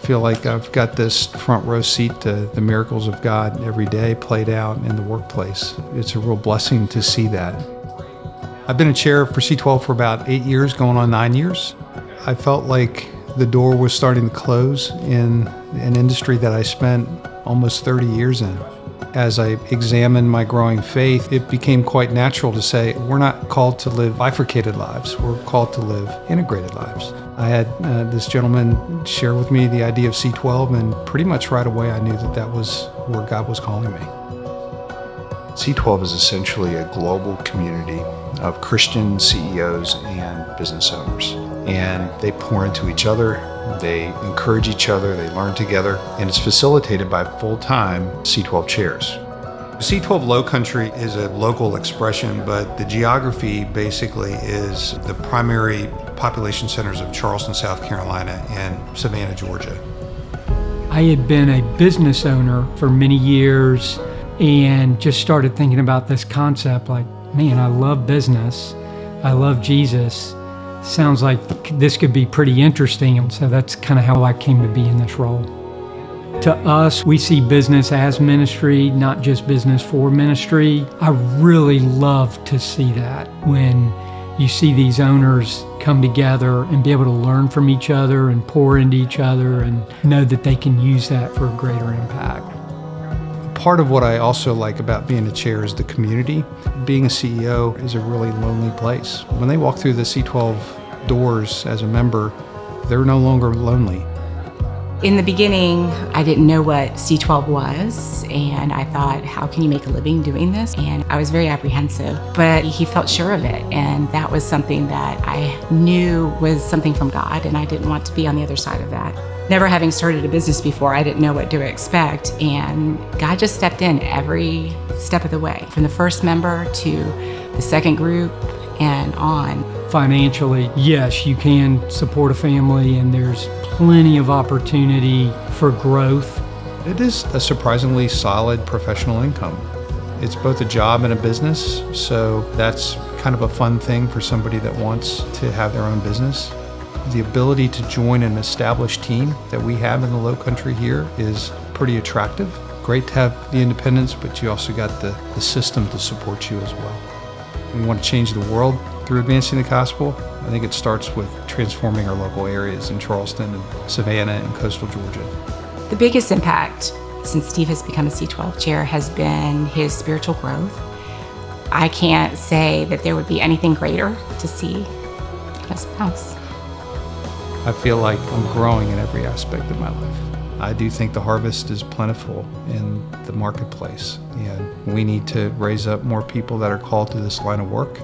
feel like I've got this front row seat to the miracles of God every day played out in the workplace. It's a real blessing to see that. I've been a chair for C12 for about 8 years, going on 9 years. I felt like the door was starting to close in an industry that I spent almost 30 years in. As I examined my growing faith, it became quite natural to say, we're not called to live bifurcated lives, we're called to live integrated lives. I had this gentleman share with me the idea of C12, and pretty much right away I knew that that was where God was calling me. C12 is essentially a global community of Christian CEOs and business owners. And they pour into each other, they encourage each other, they learn together, and it's facilitated by full-time C12 chairs. C12 Low Country is a local expression, but the geography basically is the primary population centers of Charleston, South Carolina, and Savannah, Georgia. I had been a business owner for many years and just started thinking about this concept like, man, I love business, I love Jesus. Sounds like this could be pretty interesting, and so that's kind of how I came to be in this role. To us, we see business as ministry, not just business for ministry. I really love to see that when you see these owners come together and be able to learn from each other and pour into each other and know that they can use that for a greater impact. Part of what I also like about being a chair is the community. Being a CEO is a really lonely place. When they walk through the C12 doors as a member, they're no longer lonely. In the beginning, I didn't know what C12 was, and I thought, how can you make a living doing this? And I was very apprehensive, but he felt sure of it, and that was something that I knew was something from God, and I didn't want to be on the other side of that. Never having started a business before, I didn't know what to expect, and God just stepped in every step of the way, from the first member to the second group and on. Financially, yes, you can support a family, and there's plenty of opportunity for growth. It is a surprisingly solid professional income. It's both a job and a business, so that's kind of a fun thing for somebody that wants to have their own business. The ability to join an established team that we have in the Low Country here is pretty attractive. Great to have the independence, but you also got the system to support you as well. We want to change the world through advancing the gospel. I think it starts with transforming our local areas in Charleston and Savannah and coastal Georgia. The biggest impact since Steve has become a C12 chair has been his spiritual growth. I can't say that there would be anything greater to see in a spouse. I feel like I'm growing in every aspect of my life. I do think the harvest is plentiful in the marketplace, and we need to raise up more people that are called to this line of work.